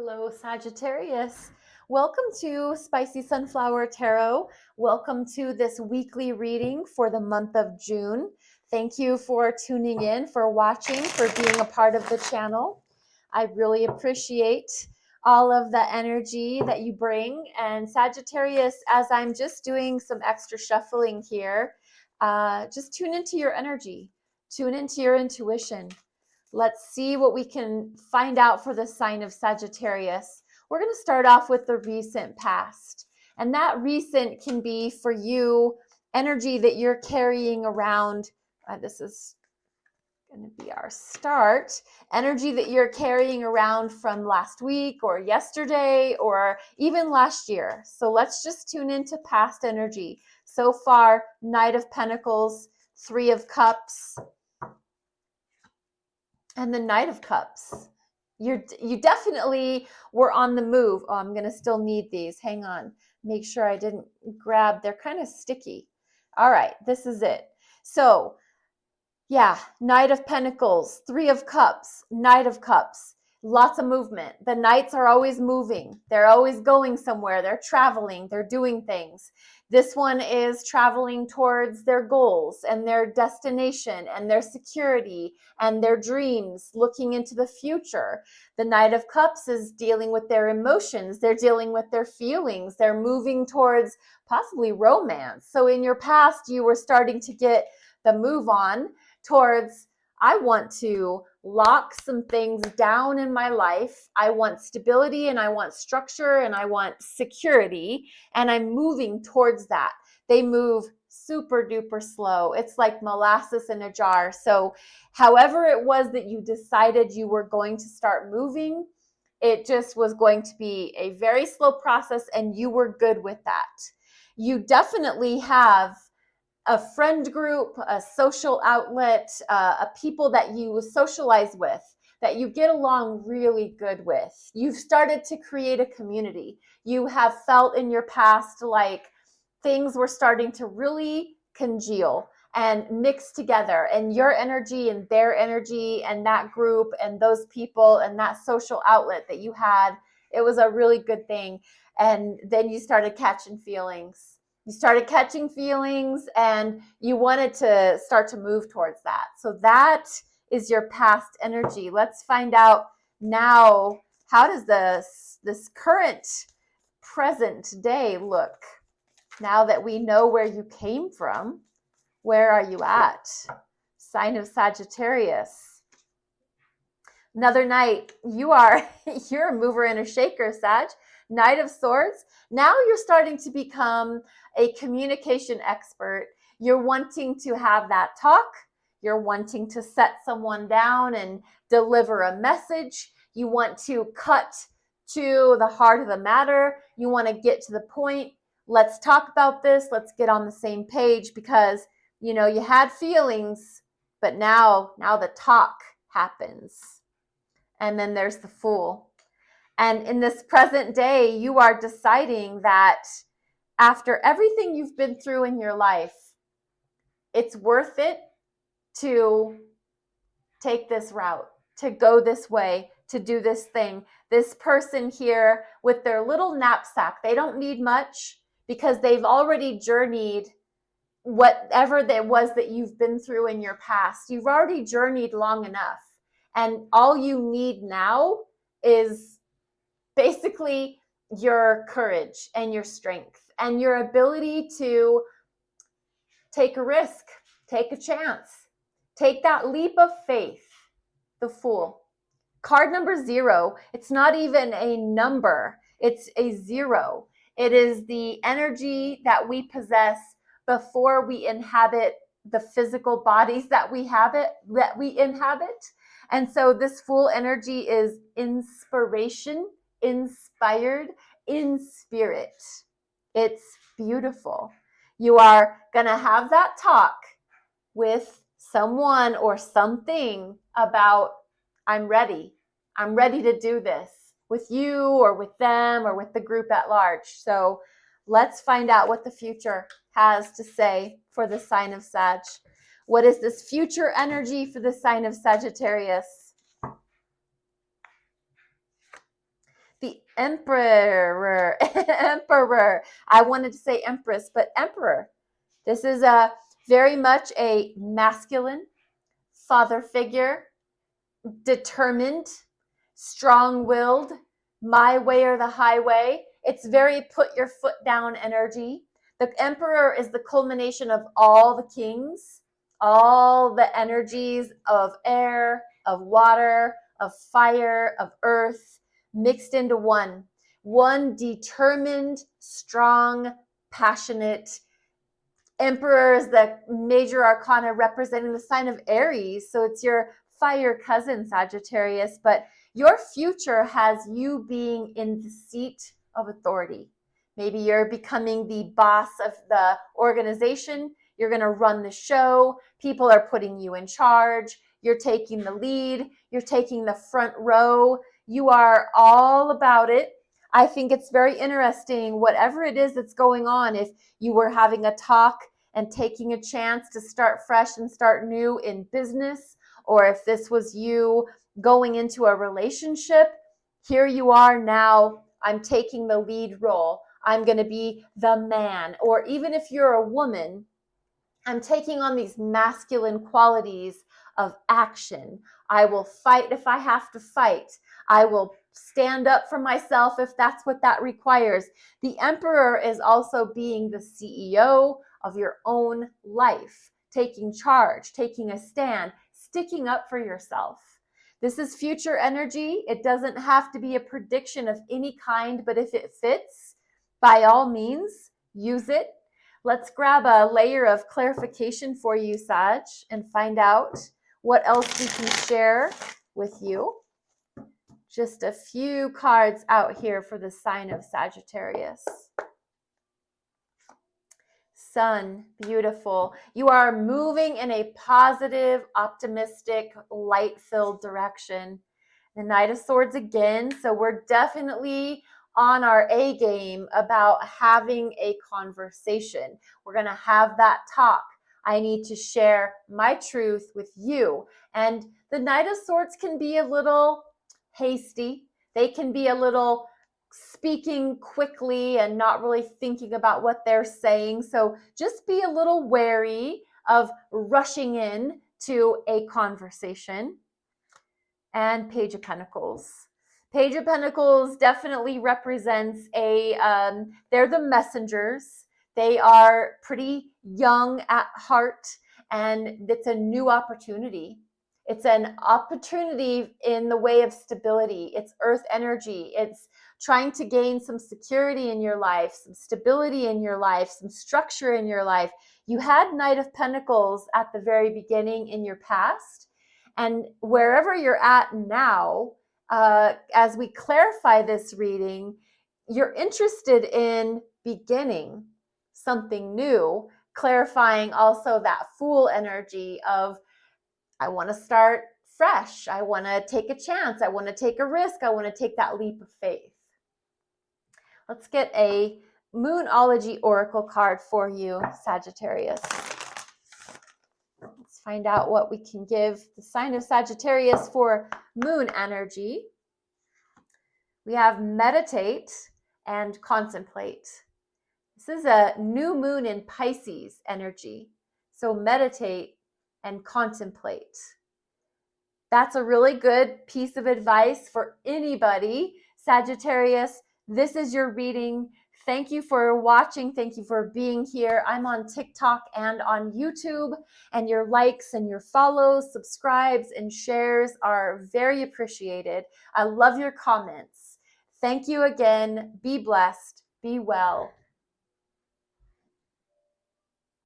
Hello, Sagittarius. Welcome to Spicy Sunflower Tarot. Welcome to this weekly reading for the month of June. Thank you for tuning in, for watching, for being a part of the channel. I really appreciate all of the energy that you bring. And Sagittarius, as I'm just doing some extra shuffling here, just tune into your energy, tune into your intuition. Let's see what we can find out for the sign of Sagittarius. We're going to start off with the recent past. And that recent can be for you energy that you're carrying around. This is going to be our start. Energy that you're carrying around from last week or yesterday or even last year. So let's just tune into past energy. So far, Knight of Pentacles, Three of Cups, and the Knight of Cups. You definitely were on the move. Oh, I'm going to still need these. Hang on. Make sure I didn't grab. They're kind of sticky. All right, this is it. So, yeah, Knight of Pentacles, Three of Cups, Knight of Cups. Lots of movement. The Knights are always moving. They're always going somewhere. They're traveling. They're doing things. This one is traveling towards their goals and their destination and their security and their dreams, looking into the future. The Knight of Cups is dealing with their emotions. They're dealing with their feelings. They're moving towards possibly romance. So in your past, you were starting to get the move on towards, I want to lock some things down in my life. I want stability and I want structure and I want security, and I'm moving towards that. They move super duper slow. It's like molasses in a jar. So however it was that you decided you were going to start moving, it just was going to be a very slow process, and you were good with that. You definitely have a friend group, a social outlet, a people that you socialize with, that you get along really good with. You've started to create a community. You have felt in your past like things were starting to really congeal and mix together, and your energy and their energy and that group and those people and that social outlet that you had, it was a really good thing. And then you started catching feelings. You started catching feelings and you wanted to start to move towards that. So that is your past energy. Let's find out now, how does this current present day look? Now that we know where you came from, where are you at? Sign of Sagittarius. Another Knight. You're a mover and a shaker, Sag. Knight of Swords. Now you're starting to become a communication expert. You're wanting to have that talk. You're wanting to set someone down and deliver a message. You want to cut to the heart of the matter. You want to get to the point. Let's talk about this. Let's get on the same page, because, you know, you had feelings, but now the talk happens. And then there's the Fool. And in this present day, you are deciding that after everything you've been through in your life, it's worth it to take this route, to go this way, to do this thing. This person here with their little knapsack, they don't need much because they've already journeyed whatever that was that you've been through in your past. You've already journeyed long enough. And all you need now is basically your courage and your strength and your ability to take a risk, take a chance, take that leap of faith. The Fool. Card number 0. It's not even a number. It's a 0. It is the energy that we possess before we inhabit the physical bodies that we inhabit. And so this Fool energy is inspiration, inspired, in spirit. It's beautiful. You are going to have that talk with someone or something about, I'm ready to do this with you or with them or with the group at large. So let's find out what the future has to say for the sign of Sag. What is this future energy for the sign of Sagittarius? The Emperor. Emperor. I wanted to say Empress, but Emperor. This is a very much a masculine father figure, determined, strong-willed, my way or the highway. It's very put your foot down energy. The Emperor is the culmination of all the kings, all the energies of air, of water, of fire, of earth, mixed into one. One determined, strong, passionate. Emperor is the major arcana representing the sign of Aries. So it's your fire cousin, Sagittarius. But your future has you being in the seat of authority. Maybe you're becoming the boss of the organization. You're going to run the show. People are putting you in charge. You're taking the lead. You're taking the front row. You are all about it. I think it's very interesting, whatever it is that's going on, if you were having a talk and taking a chance to start fresh and start new in business, or if this was you going into a relationship, here you are now, I'm taking the lead role. I'm going to be the man. Or even if you're a woman, I'm taking on these masculine qualities of action. I will fight if I have to fight. I will stand up for myself if that's what that requires. The Emperor is also being the CEO of your own life, taking charge, taking a stand, sticking up for yourself. This is future energy. It doesn't have to be a prediction of any kind, but if it fits, by all means, use it. Let's grab a layer of clarification for you, Sag, and find out what else we can share with you. Just a few cards out here for the sign of Sagittarius. Sun, beautiful. You are moving in a positive, optimistic, light-filled direction. The Knight of Swords again, so we're definitely on our A game about having a conversation. We're going to have that talk. I need to share my truth with you. And the Knight of Swords can be a little hasty. They can be a little speaking quickly and not really thinking about what they're saying. So just be a little wary of rushing in to a conversation. And Page of Pentacles. Page of Pentacles definitely represents they're the messengers. They are pretty young at heart, and it's a new opportunity. It's an opportunity in the way of stability. It's earth energy. It's trying to gain some security in your life, some stability in your life, some structure in your life. You had Knight of Pentacles at the very beginning in your past, and wherever you're at now, as we clarify this reading, you're interested in beginning something new, clarifying also that Fool energy of, I want to start fresh. I want to take a chance. I want to take a risk. I want to take that leap of faith. Let's get a Moonology Oracle card for you, Sagittarius. Let's find out what we can give the sign of Sagittarius for moon energy. We have meditate and contemplate. This is a new moon in Pisces energy. So meditate and contemplate. That's a really good piece of advice for anybody. Sagittarius, this is your reading. Thank you for watching. Thank you for being here. I'm on TikTok and on YouTube, and your likes and your follows, subscribes, and shares are very appreciated. I love your comments. Thank you again. Be blessed. Be well.